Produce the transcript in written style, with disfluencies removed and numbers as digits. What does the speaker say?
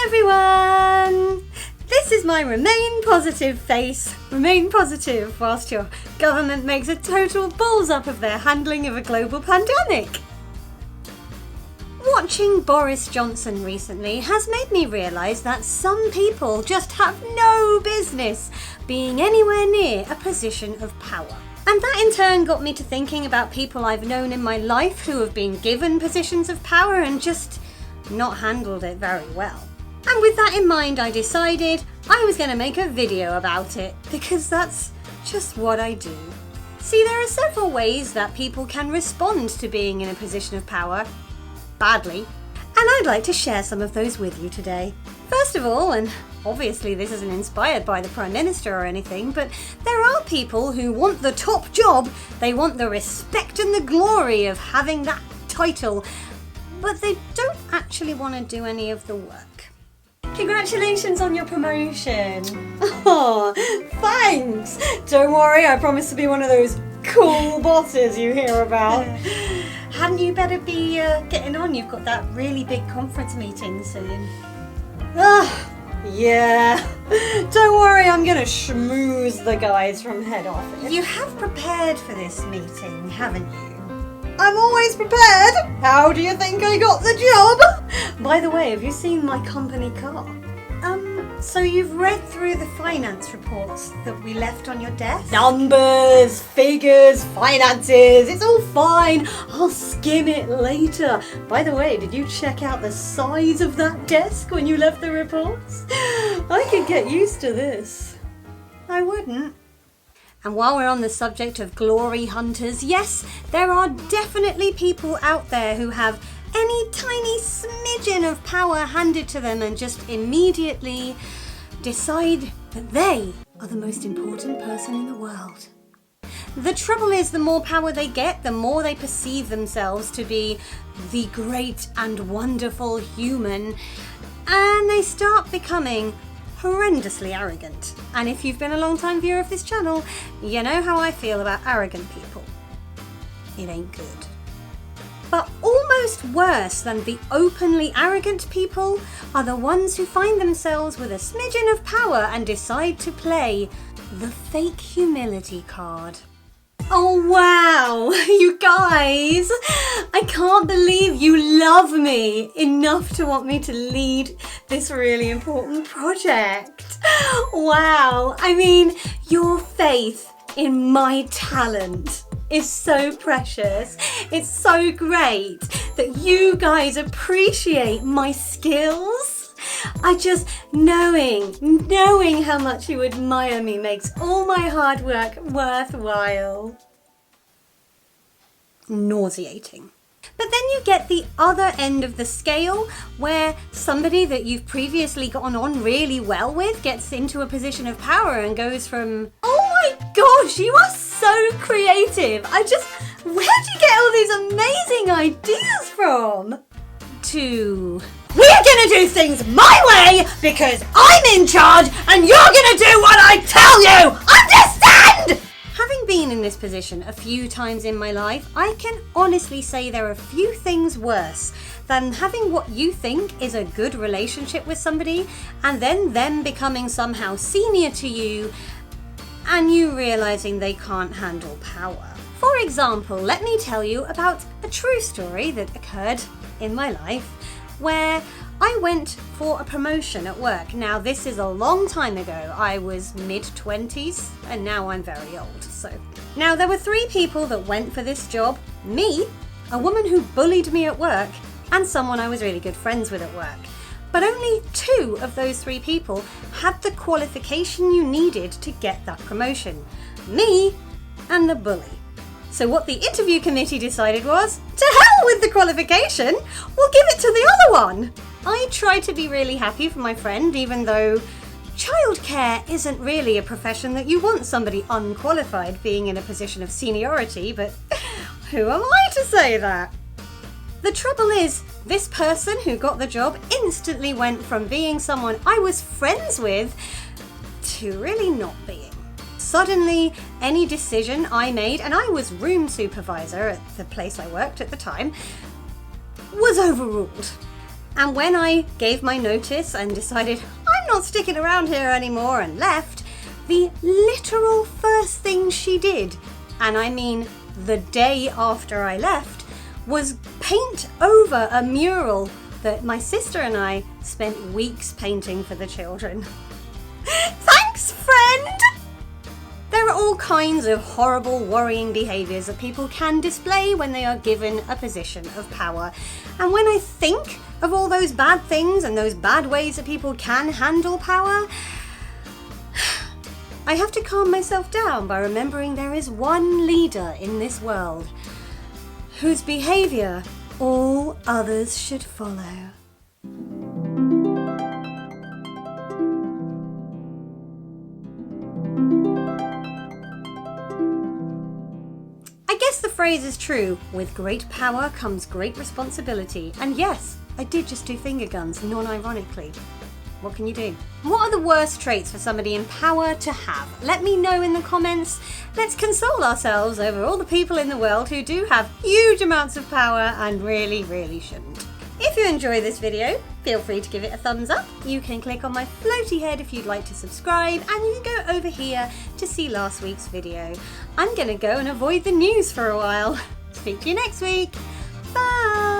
Hi everyone! This is my Remain Positive face. Remain positive whilst your government makes a total balls up of their handling of a global pandemic. Watching Boris Johnson recently has made me realise that some people just have no business being anywhere near a position of power. And that in turn got me to thinking about people I've known in my life who have been given positions of power and just not handled it very well. And with that in mind, I decided I was going to make a video about it because that's just what I do. See, there are several ways that people can respond to being in a position of power badly, and I'd like to share some of those with you today. First of all, and obviously this isn't inspired by the Prime Minister or anything, but there are people who want the top job, they want the respect and the glory of having that title, but they don't actually want to do any of the work. Congratulations on your promotion. Oh, thanks. Don't worry, I promise to be one of those cool bosses you hear about. Hadn't you better be getting on? You've got that really big conference meeting soon. Yeah. Don't worry, I'm gonna schmooze the guys from head office. You have prepared for this meeting, haven't you? I'm always prepared! How do you think I got the job? By the way, have you seen my company car? So you've read through the finance reports that we left on your desk? Numbers, figures, finances, it's all fine. I'll skim it later. By the way, did you check out the size of that desk when you left the reports? I could get used to this. I wouldn't. And while we're on the subject of glory hunters, yes, there are definitely people out there who have any tiny smidgen of power handed to them and just immediately decide that they are the most important person in the world. The trouble is, the more power they get, the more they perceive themselves to be the great and wonderful human, and they start becoming horrendously arrogant. And if you've been a long time viewer of this channel, you know how I feel about arrogant people. It ain't good. But almost worse than the openly arrogant people are the ones who find themselves with a smidgen of power and decide to play the fake humility card. Oh wow, you guys! I can't believe you love me enough to want me to lead this really important project. Wow, I mean, your faith in my talent is so precious. It's so great that you guys appreciate my skills. I just knowing how much you admire me makes all my hard work worthwhile. Nauseating. But then you get the other end of the scale where somebody that you've previously gotten on really well with gets into a position of power and goes from, oh my gosh, you are so creative. Where'd you get all these amazing ideas from? To, we're gonna do things my way because I'm in charge and you're gonna do what I tell you! Understand? Having been in this position a few times in my life, I can honestly say there are few things worse than having what you think is a good relationship with somebody and then them becoming somehow senior to you and you realizing they can't handle power. For example, let me tell you about a true story that occurred in my life where I went for a promotion at work. Now, this is a long time ago. I was mid-20s and now I'm very old. Now there were 3 people that went for this job. Me, a woman who bullied me at work, and someone I was really good friends with at work. But only 2 of those 3 people had the qualification you needed to get that promotion. Me and the bully. So what the interview committee decided was, to hell with the qualification, we'll give it to the other one. I tried to be really happy for my friend, even though childcare isn't really a profession that you want somebody unqualified being in a position of seniority, but who am I to say that? The trouble is, this person who got the job instantly went from being someone I was friends with to really not being. Suddenly, any decision I made, and I was room supervisor at the place I worked at the time, was overruled. And when I gave my notice and decided I'm not sticking around here anymore and left, the literal first thing she did, and I mean the day after I left, was paint over a mural that my sister and I spent weeks painting for the children. Thanks, friend! There are all kinds of horrible, worrying behaviours that people can display when they are given a position of power. And when I think of all those bad things and those bad ways that people can handle power, I have to calm myself down by remembering there is one leader in this world whose behaviour all others should follow. I guess the phrase is true, with great power comes great responsibility. And yes, I did just do finger guns, non-ironically. What can you do? What are the worst traits for somebody in power to have? Let me know in the comments. Let's console ourselves over all the people in the world who do have huge amounts of power and really, really shouldn't. If you enjoy this video, feel free to give it a thumbs up. You can click on my floaty head if you'd like to subscribe, and you can go over here to see last week's video. I'm gonna go and avoid the news for a while. Speak to you next week. Bye!